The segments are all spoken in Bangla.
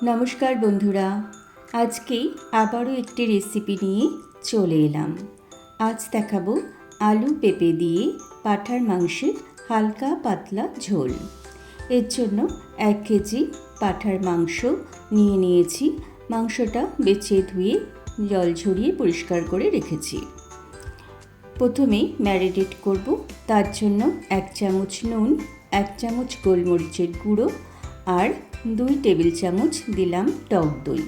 নমস্কার বন্ধুরা, আজকে আবারও একটি রেসিপি নিয়ে চলে এলাম। আজ দেখাবো আলু পেঁপে দিয়ে পাঁঠার মাংসের হালকা পাতলা ঝোল। এর জন্য 1 কেজি পাঁঠার মাংস নিয়েছি। মাংসটা বেছে ধুয়ে জল ঝরিয়ে পরিষ্কার করে রেখেছি। প্রথমে ম্যারিনেট করব। তার জন্য 1 চামচ নুন, 1 চামচ গোলমরিচের গুঁড়ো আর 2 টেবিল চামচ দিলাম টক দই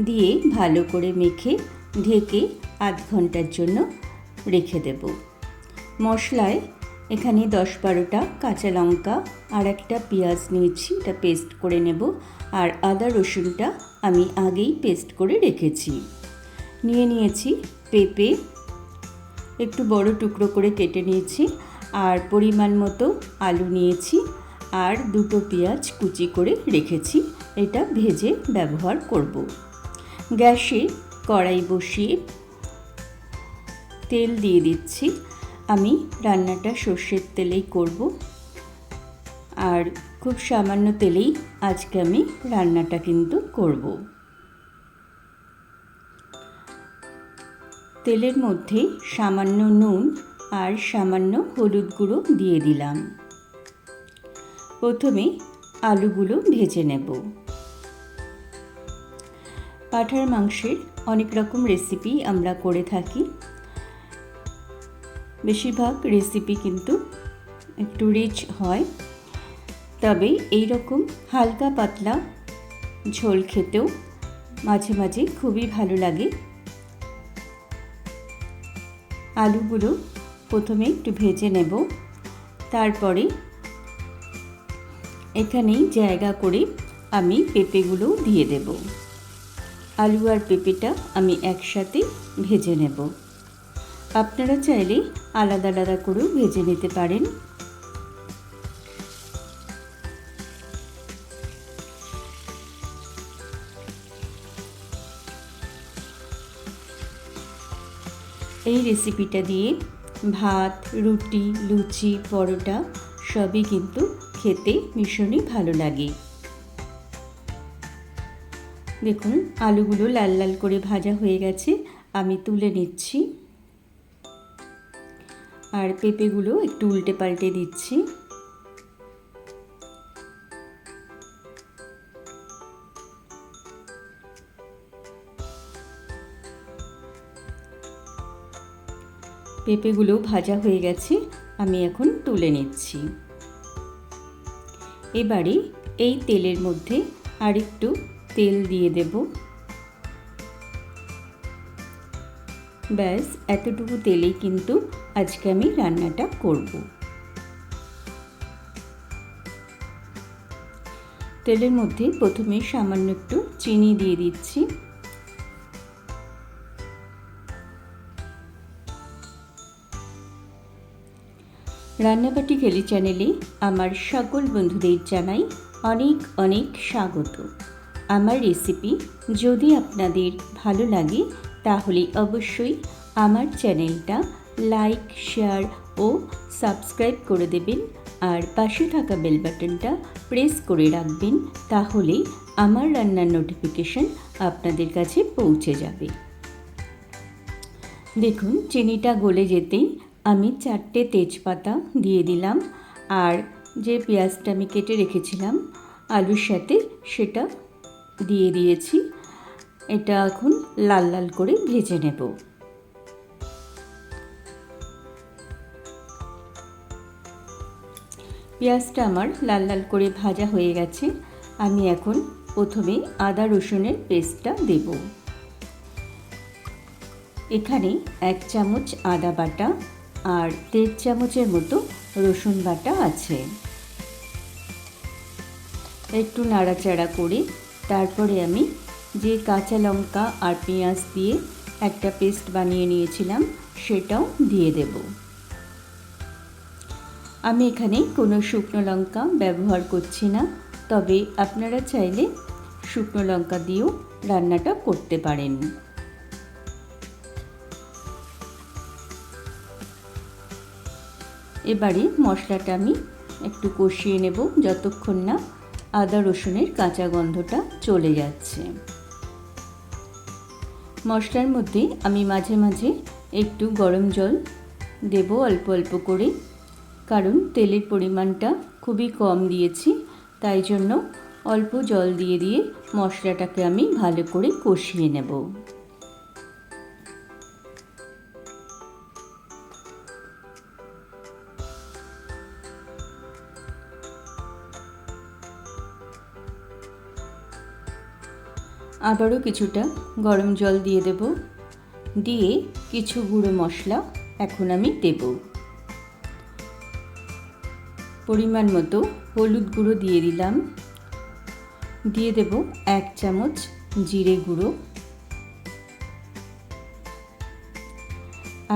দিয়ে ভালো করে মেখে ঢেকে আধ ঘন্টার জন্য রেখে দেব। মশলায় এখানে 10-12টা কাঁচা লঙ্কা আর একটা পেঁয়াজ নিয়েছি, এটা পেস্ট করে নেব। আর আদা রসুনটা আমি আগেই পেস্ট করে রেখেছি। নিয়েছি পেঁপে, একটু বড় টুকরো করে কেটে নিয়েছি। আর পরিমাণ মতো আলু নিয়েছি আর 2টো পেঁয়াজ কুচি করে রেখেছি, এটা ভেজে ব্যবহার করব। গ্যাসে কড়াই বসিয়ে তেল দিয়ে দিচ্ছি। আমি রান্নাটা সর্ষের তেলেই করব আর খুব সামান্য তেলেই আজকে আমি রান্নাটা কিন্তু করব। তেলের মধ্যে সামান্য নুন আর সামান্য হলুদ গুঁড়ো দিয়ে দিলাম। প্রথমে আলুগুলো ভেজে নেব। পাঁঠার মাংসের অনেক রকম রেসিপি আমরা করে থাকি। বেশিরভাগ রেসিপি কিন্তু একটু রিচ হয়, তবে এই রকম হালকা পাতলা ঝোল খেতেও মাঝে মাঝে খুবই ভালো লাগে। আলুগুলো প্রথমে একটু ভেজে নেব, তারপরে এখানেই জায়গা করে আমি পেঁপেগুলো দিয়ে দেব। আলু আর পেঁপেটা আমি একসাথে ভেজে নেব। আপনারা চাইলে আলাদা আলাদা করেও ভেজে নিতে পারেন। এই রেসিপিটা দিয়ে ভাত, রুটি, লুচি, পরোটা সবই কিন্তু খেতে ভীষণই ভালো লাগে। দেখুন আলুগুলো লাল লাল করে ভাজা হয়ে গেছে, আমি তুলে নিচ্ছি। আর পেঁপেগুলো একটু উল্টে পাল্টে দিচ্ছি। পেঁপেগুলো ভাজা হয়ে গেছে, আমি এখন তুলে নিচ্ছি। এবারে এই তেলের মধ্যে আরেকটু তেল দিয়ে দেব। ব্যাস এতটুকু তেলেই কিন্তু আজকে আমি রান্নাটা করব। তেলের মধ্যে প্রথমে সামান্য একটু চিনি দিয়ে দিচ্ছি। রান্নাবাটি গেলি চ্যানেলে আমার সকল বন্ধুদের জানাই অনেক অনেক স্বাগত। আমার রেসিপি যদি আপনাদের ভালো লাগে তাহলে অবশ্যই আমার চ্যানেলটা লাইক, শেয়ার ও সাবস্ক্রাইব করে দেবেন আর পাশে থাকা বেল বাটনটা প্রেস করে রাখবেন, তাহলে আমার রান্নার নোটিফিকেশন আপনাদের কাছে পৌঁছে যাবে। দেখুন চিনিটা গলে যেতেই আমি 4টে তেজপাতা দিয়ে দিলাম আর যে পেঁয়াজটা আমি কেটে রেখেছিলাম আলুর সাথে সেটা দিয়ে দিয়েছি। এটা এখন লাল লাল করে ভেজে নেব। পেঁয়াজটা আমার লাল লাল করে ভাজা হয়ে গেছে। আমি এখন প্রথমে আদা রসুনের পেস্টটা দেব। এখানে 1 চামচ আদা বাটা আর 1.5 চামচের মতো রসুন বাটা আছে। একটু নাড়াচাড়া করে তারপরে আমি যে কাঁচা লঙ্কা আর পেঁয়াজ দিয়ে একটা পেস্ট বানিয়ে নিয়েছিলাম সেটাও দিয়ে দেব। আমি এখানে কোনো শুকনো লঙ্কা ব্যবহার করছি না, তবে আপনারা চাইলে শুকনো লঙ্কা দিয়েও রান্নাটা করতে পারেন। এবারে মশলাটা আমি একটু কষিয়ে নেব যতক্ষণ না আদা রসুনের কাঁচা গন্ধটা চলে যাচ্ছে। মশলার মধ্যে আমি মাঝে মাঝে একটু গরম জল দেব অল্প অল্প করে, কারণ তেলের পরিমাণটা খুবই কম দিয়েছি, তাই জন্য অল্প জল দিয়ে দিয়ে মশলাটাকে আমি ভালো করে কষিয়ে নেব। আবারও কিছুটা গরম জল দিয়ে দেব, দিয়ে কিছু গুঁড়ো মশলা এখন আমি দেব। পরিমাণ মতো হলুদ গুঁড়ো দিয়ে দিলাম, দিয়ে দেব 1 চামচ জিরে গুঁড়ো,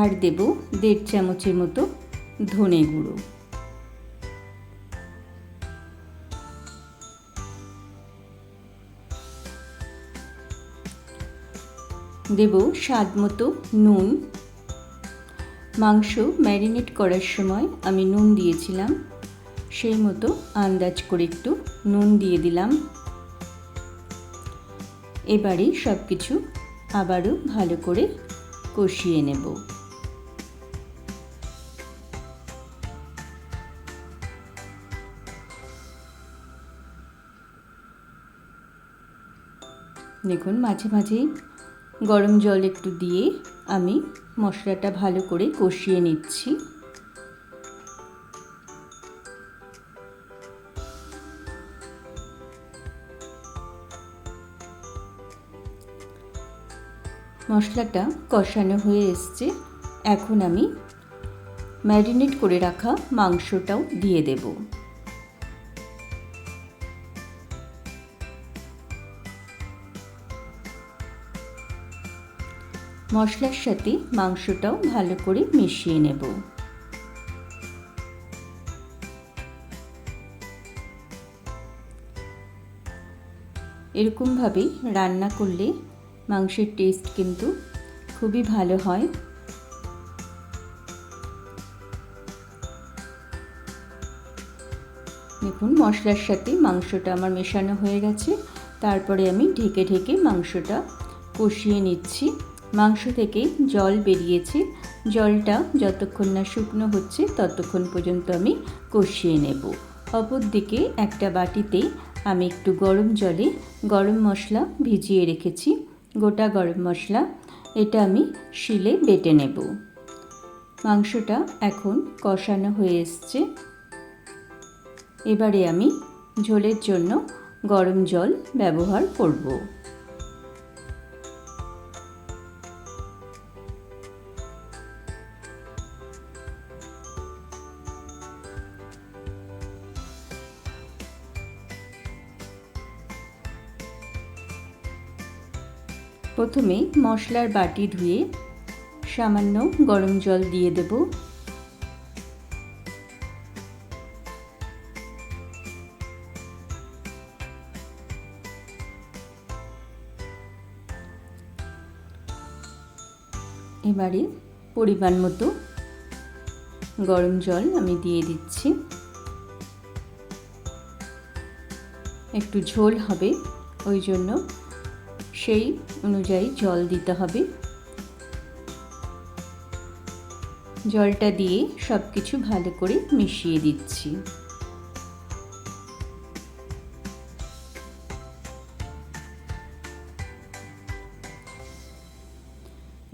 আর দেব 1.5 চামচের মতো ধনে গুঁড়ো। দেব স্বাদ মতো নুন। মাংস ম্যারিনেট করার সময় আমি নুন দিয়েছিলাম, সেই মতো আন্দাজ করে একটু নুন দিয়ে দিলাম। এবারে সব কিছু আবারও ভালো করে কষিয়ে নেব। দেখুন মাঝে মাঝেই গরম জল একটু দিয়ে আমি মশলাটা ভালো করে কষিয়ে নিচ্ছি। মশলাটা কষানো হয়ে এসছে, এখন আমি ম্যারিনেট করে রাখা মাংসটাও দিয়ে দেব। মশলার সাথে মাংসটাও ভালো করে মিশিয়ে নেব। এরকমভাবেই রান্না করলে মাংসের টেস্ট কিন্তু খুবই ভালো হয়। দেখুন মশলার সাথে মাংসটা আমার মেশানো হয়ে গেছে, তারপরে আমি ঢেকে ঢেকে মাংসটা কষিয়ে নিচ্ছি। মাংস থেকে জল বেরিয়েছে, জলটা যতক্ষণ না শুকনো হচ্ছে ততক্ষণ পর্যন্ত আমি কষিয়ে নেব। অপরদিকে একটা বাটিতে আমি একটু গরম জলে গরম মশলা ভিজিয়ে রেখেছি, গোটা গরম মশলা, এটা আমি শিলে বেটে নেব। মাংসটা এখন কষানো হয়ে এসছে, এবারে আমি ঝোলের জন্য গরম জল ব্যবহার করব। প্রথমে মশলার বাটি ধুয়ে সামান্য গরম জল দিয়ে দেব। এবারে পরিমাণ মতো গরম জল আমি দিয়ে দিচ্ছি। একটু ঝোল হবে, ওই জন্য সেই অনুযায়ী জল দিতে হবে। জলটা দিয়ে সব কিছু ভালো করে মিশিয়ে দিচ্ছি।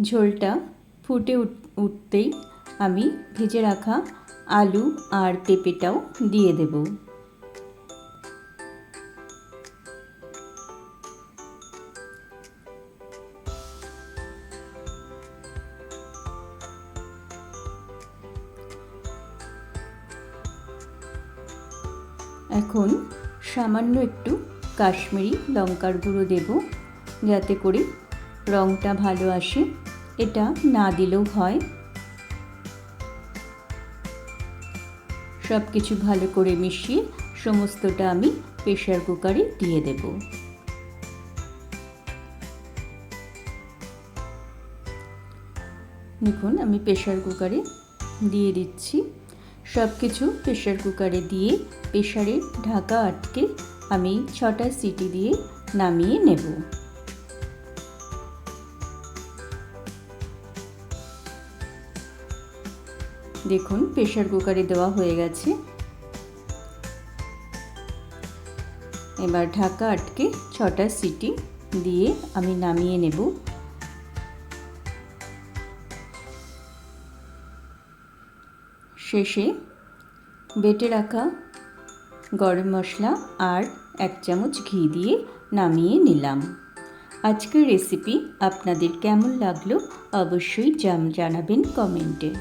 ঝোলটা ফুটে উঠতেই আমি ভেজে রাখা আলু আর পেঁপেটাও দিয়ে দেব। এখন সামান্য একটু কাশ্মীরি লঙ্কার গুঁড়ো দেব, যাতে করে রঙটা ভালো আসে। এটা না দিলেও হয়। সব কিছু ভালো করে মিশিয়ে সমস্তটা আমি প্রেসার কুকারে দিয়ে দেব। দেখুন আমি প্রেসার কুকারে দিয়ে দিচ্ছি। সব কিছু প্রেসার কুকারে দিয়ে প্রেসারের ঢাকা আটকে আমি 6টা সিটি দিয়ে নামিয়ে নেব। দেখুন প্রেসার কুকারে দেওয়া হয়ে গেছে। এবার ঢাকা আটকে 6টা সিটি দিয়ে আমি নামিয়ে নেব। শেষে বেটে রাখা গরম মশলা আর 1 চামচ ঘি দিয়ে নামিয়ে নিলাম। আজকের রেসিপি আপনাদের কেমন লাগলো অবশ্যই জানাবেন কমেন্টে।